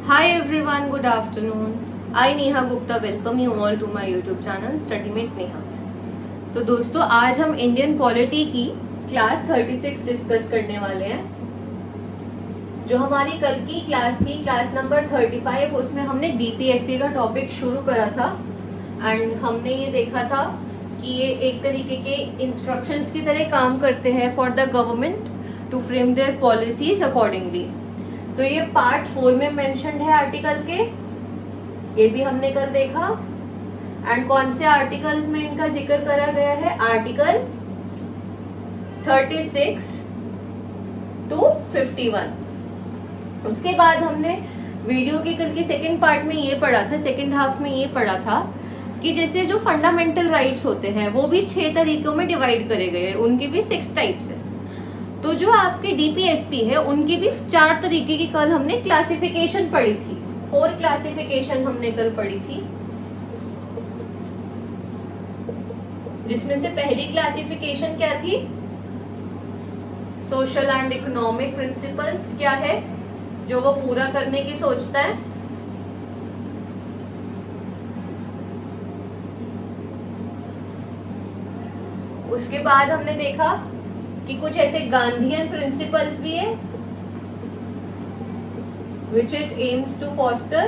Hi everyone, good afternoon. I Neha Gupta welcome you all to my YouTube channel StudyMate Neha. तो दोस्तों आज हम Indian polity की class 36 discuss करने वाले हैं। जो हमारी कल की क्लास थी, क्लास नंबर 35, उसमें हमने DPSP का टॉपिक शुरू करा था एंड हमने ये देखा था कि ये एक तरीके के इंस्ट्रक्शंस की तरह काम करते हैं for the government to frame their policies accordingly. तो ये पार्ट 4 में मेंशन्ड है आर्टिकल के, ये भी हमने कल देखा। एंड कौन से आर्टिकल्स में इनका जिक्र करा गया है? Article 36 to 51। उसके बाद हमने वीडियो के कल की सेकेंड पार्ट में ये पढ़ा था, सेकेंड हाफ में ये पढ़ा था कि जैसे जो फंडामेंटल राइट्स होते हैं वो भी 6 तरीकों में डिवाइड करे गए हैं, उनके भी 6 टाइप्स है। तो जो आपके DPSP है उनकी भी 4 तरीके की कल हमने क्लासिफिकेशन पढ़ी थी, 4 क्लासिफिकेशन हमने कल पढ़ी थी, जिसमें से पहली क्लासिफिकेशन क्या थी? सोशल एंड इकोनॉमिक प्रिंसिपल्स क्या है जो वो पूरा करने की सोचता है। उसके बाद हमने देखा कि कुछ ऐसे गांधीयन प्रिंसिपल्स भी है which it aims to foster।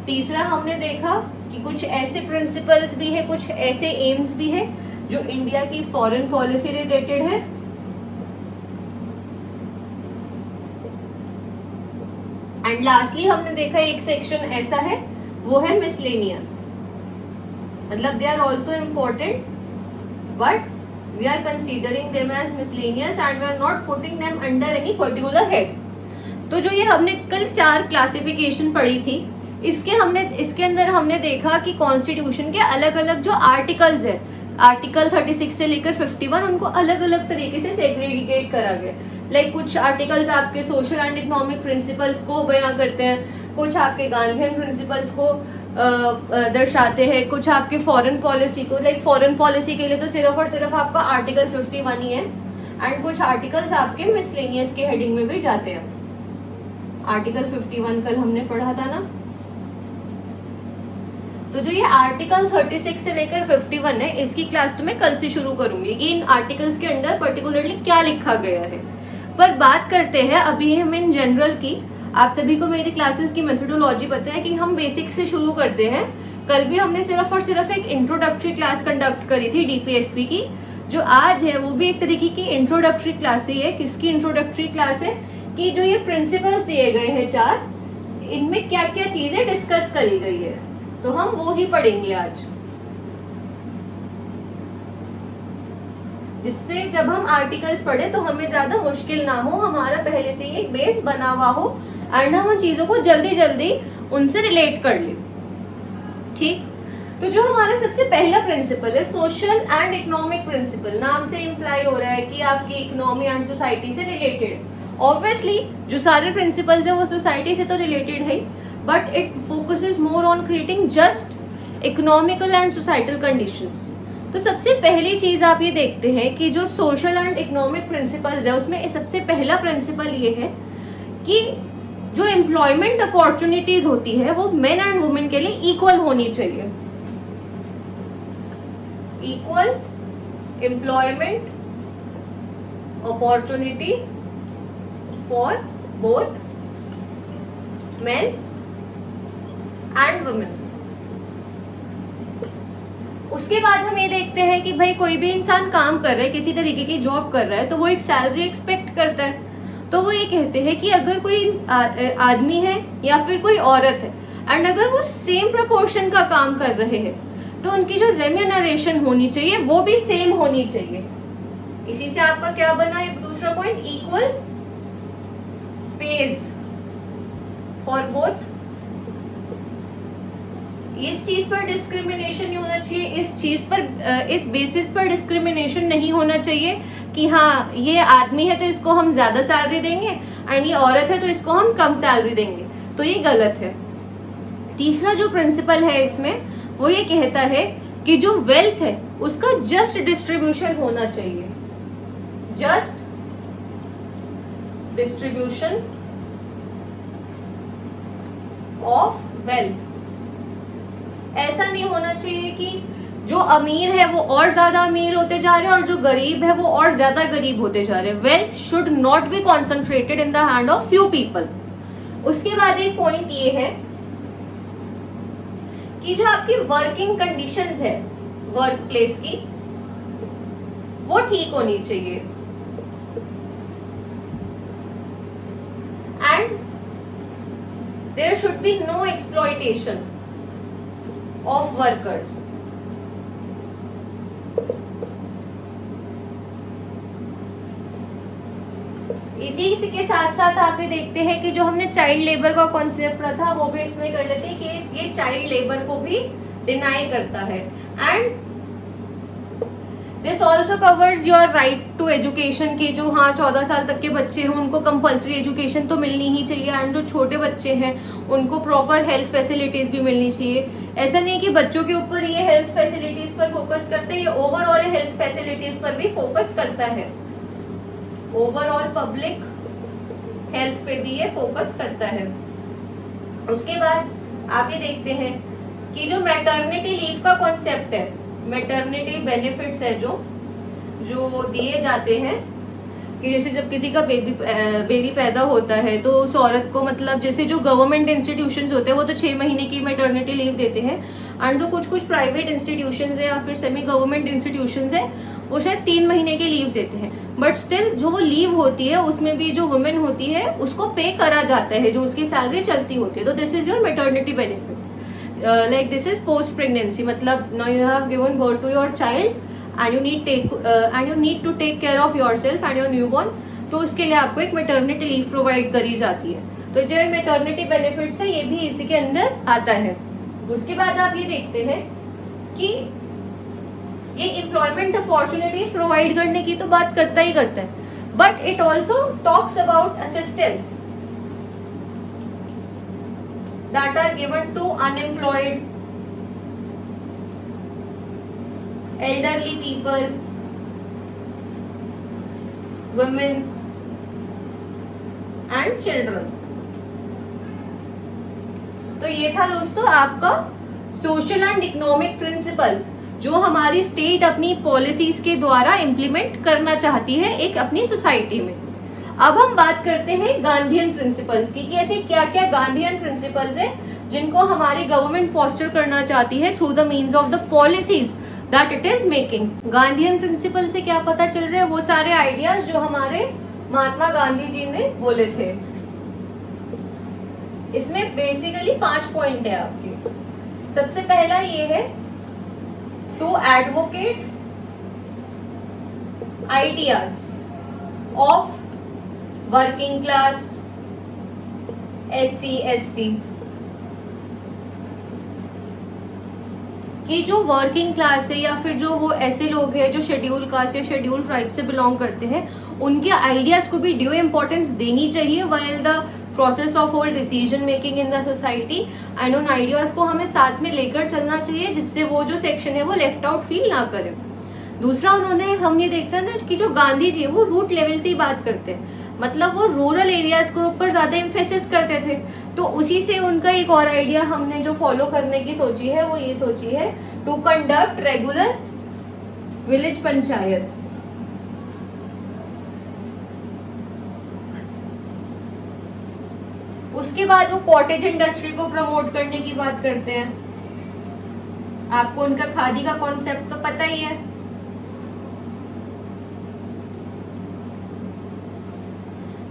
तीसरा हमने देखा कि कुछ ऐसे प्रिंसिपल्स भी है, कुछ ऐसे एम्स भी है जो इंडिया की फॉरेन पॉलिसी रिलेटेड है। एंड लास्टली हमने देखा एक सेक्शन ऐसा है, वो है मिसलेनियस, मतलब they are also important but we are considering them as miscellaneous and we are not putting them under any particular head. तो जो ये हमने कल 4 क्लासिफिकेशन पढ़ी थी, इसके अंदर हमने देखा कि कॉन्स्टिट्यूशन के अलग अलग जो आर्टिकल्स है, आर्टिकल 36 से लेकर 51, उनको अलग अलग तरीके से सेग्रीगेट करा गया। लाइक कुछ आर्टिकल्स आपके सोशल एंड इकोनॉमिक प्रिंसिपल्स को बयां करते हैं, कुछ आपके गांधीयन प्रिंसिपल्स को दर्शाते हैं, कुछ आपके फॉरेन पॉलिसी को। लाइक फॉरेन पॉलिसी के लिए तो सिर्फ और सिर्फ आपका आर्टिकल 51 ही है एंड कुछ आर्टिकल्स आपके मिसलेनियस के हेडिंग में भी जाते हैं। आर्टिकल 51 कल हमने पढ़ा था ना। तो जो ये आर्टिकल 36 से लेकर 51 है, इसकी क्लास तो मैं कल से शुरू करूंगी कि इन आर्टिकल्स के अंदर पर्टिकुलरली क्या लिखा गया है। पर बात करते हैं अभी हम इन जनरल की। आप सभी को मेरी क्लासेस की मेथोडोलॉजी पता है कि हम बेसिक से शुरू करते हैं। कल भी हमने सिर्फ और सिर्फ एक इंट्रोडक्टरी क्लास कंडक्ट करी थी DPSP की। जो आज है वो भी एक तरीके की इंट्रोडक्टरी क्लास ही है। किसकी इंट्रोडक्टरी क्लास है? कि जो ये प्रिंसिपल्स दिए गए हैं 4, इनमें क्या क्या चीजें डिस्कस करी गई है, तो हम वो ही पढ़ेंगे आज, जिससे जब हम आर्टिकल्स पढ़े तो हमें ज्यादा मुश्किल ना हो, हमारा पहले से ही एक बेस बना हुआ हो एंड हम उन चीजों को जल्दी जल्दी उनसे रिलेट कर ले। ठीक, तो जो हमारा सबसे पहला प्रिंसिपल है सोशल एंड इकोनॉमिक प्रिंसिपल, नाम से इंप्लाई हो रहा है कि आपकी इकोनॉमी एंड सोसाइटी से रिलेटेड। ऑब्वियसली जो सारे प्रिंसिपल्स है वो सोसाइटी से तो रिलेटेड है, but it focuses more on creating just economical and societal conditions। तो सबसे पहली चीज आप ये देखते हैं कि जो सोशल एंड इकोनॉमिक प्रिंसिपल्स है उसमें सबसे पहला प्रिंसिपल ये है कि जो एम्प्लॉयमेंट अपॉर्चुनिटीज होती है वो मेन एंड वुमेन के लिए इक्वल होनी चाहिए। Equal employment opportunity for both men and women. उसके बाद हम ये देखते हैं कि भाई कोई भी इंसान काम कर रहा है, किसी तरीके की जॉब कर रहा है, तो वो एक सैलरी एक्सपेक्ट करता है। तो वो ये कहते हैं कि अगर कोई आदमी है या फिर कोई औरत है एंड अगर वो सेम प्रपोर्शन का काम कर रहे हैं तो उनकी जो रेम्यूनरेशन होनी चाहिए वो भी सेम होनी चाहिए। इसी से आपका क्या बना एक दूसरा point, equal page for both. इस चीज पर डिस्क्रिमिनेशन नहीं होना चाहिए, इस चीज पर इस बेसिस पर डिस्क्रिमिनेशन नहीं होना चाहिए कि हाँ ये आदमी है तो इसको हम ज्यादा सैलरी देंगे एंड ये औरत है तो इसको हम कम सैलरी देंगे, तो ये गलत है। तीसरा जो प्रिंसिपल है इसमें वो ये कहता है कि जो वेल्थ है उसका जस्ट डिस्ट्रीब्यूशन होना चाहिए, जस्ट डिस्ट्रीब्यूशन ऑफ वेल्थ। ऐसा नहीं होना चाहिए कि जो अमीर है वो और ज्यादा अमीर होते जा रहे हैं और जो गरीब है वो और ज्यादा गरीब होते जा रहे हैं। Wealth should not be concentrated in the hand of few people. उसके बाद एक पॉइंट ये है कि जो आपकी वर्किंग कंडीशंस है वर्क प्लेस की, वो ठीक होनी चाहिए and there should be no exploitation of workers. इसी के साथ साथ आप ये देखते हैं कि जो हमने चाइल्ड लेबर का कॉन्सेप्ट रहा था वो भी इसमें कर लेते हैं कि ये चाइल्ड लेबर को भी डिनाई करता है। And this also covers your right to education की जो 14 साल तक के बच्चे हैं उनको कंपल्सरी एजुकेशन तो मिलनी ही चाहिए एंड जो छोटे बच्चे हैं उनको प्रॉपर हेल्थ फैसिलिटीज भी मिलनी चाहिए। ऐसा नहीं कि बच्चों के ऊपर ये हेल्थ फैसिलिटीज पर फोकस करते हैं, ये ओवरऑल हेल्थ फैसिलिटीज पर भी फोकस करता है, ओवरऑल पब्लिक हेल्थ पे भी ये फोकस करता है। उसके बाद आप ये देखते हैं कि जो मैटरनिटी लीव का कॉन्सेप्ट है, मैटरनिटी बेनिफिट्स है जो दिए जाते हैं कि जैसे जब किसी का बेबी पैदा होता है तो उस औरत को मतलब जैसे जो गवर्नमेंट इंस्टीट्यूशंस होते हैं वो तो 6 महीने की मैटरनिटी लीव देते हैं एंड जो कुछ प्राइवेट इंस्टीट्यूशंस है या फिर सेमी गवर्नमेंट इंस्टीट्यूशंस है वो शायद 3 महीने की लीव देते हैं। बट स्टिल जो वो लीव होती है उसमें भी जो वुमेन होती है उसको पे करा जाता है जो उसकी सैलरी चलती होती है। तो this is your maternity benefit. Like this is post pregnancy, मतलब now you have given birth to your child and you need to take care of yourself and your newborn, तो उसके लिए आपको एक मैटरनिटी लीव प्रोवाइड करी जाती है। तो जो मैटरनिटी बेनिफिट्स है ये भी इसी के अंदर आता है। उसके बाद आप ये देखते हैं कि ये एम्प्लॉयमेंट अपॉर्चुनिटीज प्रोवाइड करने की तो बात करता ही करता है, but it also talks about assistance that are given to unemployed, elderly people, women and children। तो ये था दोस्तों आपका सोशल एंड इकोनॉमिक प्रिंसिपल्स जो हमारी स्टेट अपनी पॉलिसीज के द्वारा इम्प्लीमेंट करना चाहती है एक अपनी सोसाइटी में। अब हम बात करते हैं गांधीयन प्रिंसिपल्स की कि ऐसे क्या क्या गांधीयन प्रिंसिपल्स है जिनको हमारी गवर्नमेंट फॉस्टर करना चाहती है through the means of the policies that it is making. Gandhian principle से क्या पता चल रहा है, वो सारे आइडियाज जो हमारे महात्मा गांधी जी ने बोले थे। इसमें बेसिकली 5 पॉइंट है आपके। सबसे पहला ये है to advocate ideas of working class, SC ST, कि जो वर्किंग क्लास है या फिर जो वो ऐसे लोग हैं जो शेड्यूल कास्ट या शेड्यूल ट्राइब से बिलोंग करते हैं उनके आइडियाज को भी ड्यू इम्पोर्टेंस देनी चाहिए while the process of all decision making in the society and उन आइडियाज को हमें साथ में लेकर चलना चाहिए जिससे वो जो सेक्शन है वो लेफ्ट आउट फील ना करे। दूसरा हम ये देखते हैं ना कि जो गांधी जी वो रूट लेवल से ही बात करते हैं, मतलब वो रूरल एरियाज के ऊपर ज्यादा एम्फेसिस करते थे। तो उसी से उनका एक और आइडिया हमने जो फॉलो करने की सोची है वो ये सोची है to conduct regular village panchayat. उसके बाद वो कॉटेज इंडस्ट्री को प्रमोट करने की बात करते हैं। आपको उनका खादी का कॉन्सेप्ट तो पता ही है।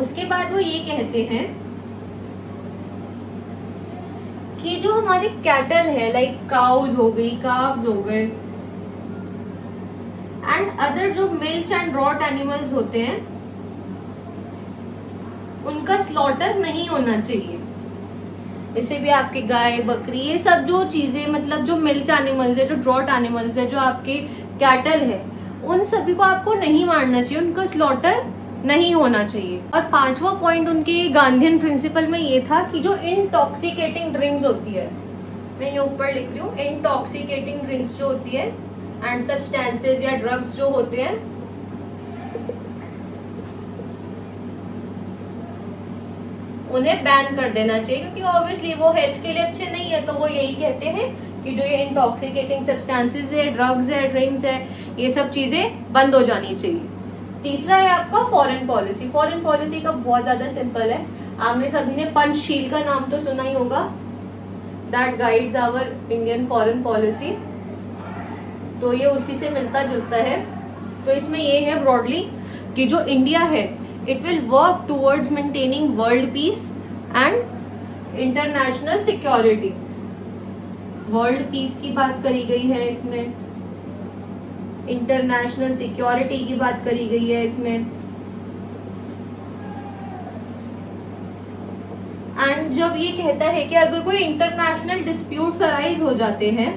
उसके बाद वो ये कहते हैं कि जो हमारे कैटल है लाइक काउज हो गई, काव्स हो गए एंड अदर जो मिल्क एंड रॉट एनिमल्स होते हैं उनका स्लॉटर नहीं होना चाहिए। जैसे भी आपके गाय बकरी ये सब जो चीजें मतलब जो मिल्क एनिमल्स है, जो ड्रॉट एनिमल्स है, जो आपके कैटल है, उन सभी को आपको नहीं मारना चाहिए, उनका स्लॉटर नहीं होना चाहिए। और 5वां पॉइंट उनके गांधीयन प्रिंसिपल में ये था कि जो इंटॉक्सिकेटिंग ड्रिंक्स होती है, मैं ये ऊपर लिख रही हूँ, इंटॉक्सिकेटिंग ड्रिंक्स जो होती है एंड सब्सटेंसेस या ड्रग्स जो होते हैं उन्हें बैन कर देना चाहिए, क्योंकि ऑब्वियसली वो हेल्थ के लिए अच्छे नहीं है। तो वो यही कहते हैं कि जो ये इंटॉक्सिकेटिंग सब्सटेंसेस है, ड्रग्स है, ड्रिंक्स है, ये सब चीजें बंद हो जानी चाहिए। तीसरा है आपका फॉरेन पॉलिसी। फॉरेन पॉलिसी का बहुत ज्यादा सिंपल है। आपने सभी ने पंचशील का नाम तो सुना ही होगा, that guides our Indian foreign policy. तो ये उसी से मिलता जुलता है। तो इसमें ये है ब्रॉडली कि जो इंडिया है, it will work towards maintaining world peace and international security. World peace की बात करी गई है इसमें, इंटरनेशनल सिक्योरिटी की बात करी गई है इसमें। एंड जब ये कहता है कि अगर कोई इंटरनेशनल डिस्प्यूट्स अराइज हो जाते हैं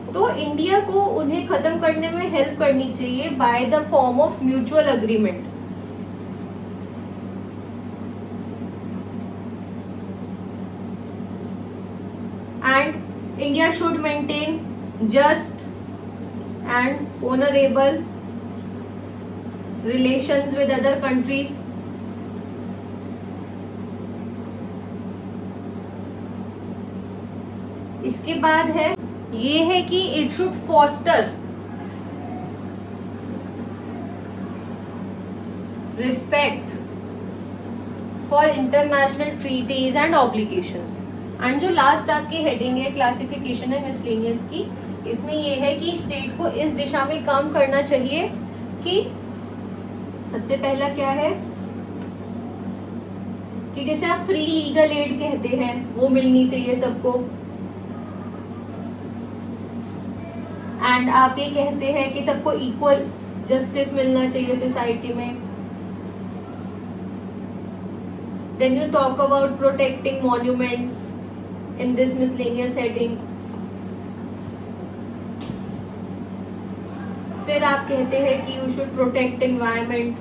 तो इंडिया को उन्हें खत्म करने में हेल्प करनी चाहिए by the form of mutual agreement. And India should maintain just and honourable relations with other countries. इसके बाद है ये है कि it should foster respect for international treaties and obligations. And जो लास्ट आपकी हेडिंग है, क्लासिफिकेशन है मिसलेनियस की, इसमें ये है कि स्टेट को इस दिशा में काम करना चाहिए कि सबसे पहला क्या है कि जैसे आप फ्री लीगल एड कहते हैं वो मिलनी चाहिए सबको। एंड आप ये कहते हैं कि सबको इक्वल जस्टिस मिलना चाहिए सोसाइटी में। Then you talk about protecting monuments in this miscellaneous heading. फिर आप कहते हैं कि you should protect environment.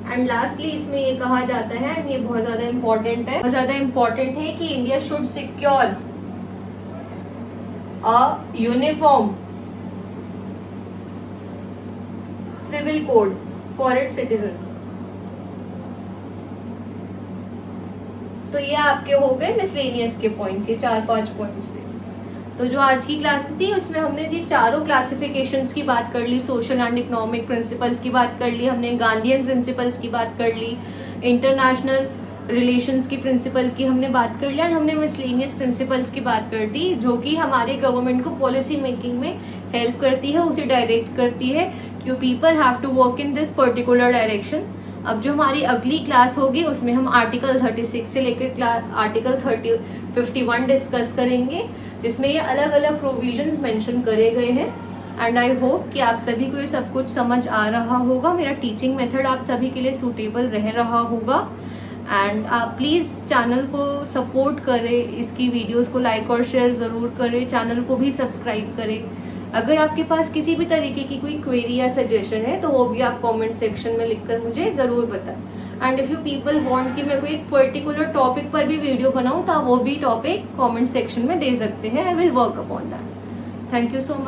And lastly इसमें ये कहा जाता है, एंड ये बहुत ज्यादा इंपॉर्टेंट है, बहुत ज्यादा इंपॉर्टेंट है कि India should secure a uniform civil code for its citizens. तो ये आपके हो गए मिसलेनियस के पॉइंट्स, ये 4-5 पॉइंट्स थे। तो जो आज की क्लास थी उसमें हमने जी चारों क्लासिफिकेशंस की बात कर ली, सोशल एंड इकोनॉमिक प्रिंसिपल्स की बात कर ली, हमने गांधीयन प्रिंसिपल्स की बात कर ली, इंटरनेशनल रिलेशंस की प्रिंसिपल की हमने बात कर लिया, हमने मिसलेनियस प्रिंसिपल्स की बात कर दी, जो कि हमारे गवर्नमेंट को पॉलिसी मेकिंग में हेल्प करती है, उसे डायरेक्ट करती है कि people have to work in this particular direction. अब जो हमारी अगली क्लास होगी उसमें हम आर्टिकल 36 से लेकर आर्टिकल 51 डिस्कस करेंगे, जिसमें ये अलग अलग प्रोविजंस मेंशन करे गए हैं। एंड आई होप कि आप सभी को ये सब कुछ समझ आ रहा होगा, मेरा टीचिंग मेथड आप सभी के लिए सूटेबल रह रहा होगा। एंड आप प्लीज़ चैनल को सपोर्ट करें, इसकी वीडियोस को लाइक और शेयर ज़रूर करें, चैनल को भी सब्सक्राइब करें। अगर आपके पास किसी भी तरीके की कोई क्वेरी या सजेशन है तो वो भी आप कमेंट सेक्शन में लिखकर मुझे ज़रूर बताएं। And if you people want कि मैं कोई एक पर्टिकुलर टॉपिक पर भी वीडियो बनाऊं तो आप वो भी टॉपिक कमेंट सेक्शन में दे सकते हैं। I will work upon that. Thank you so much.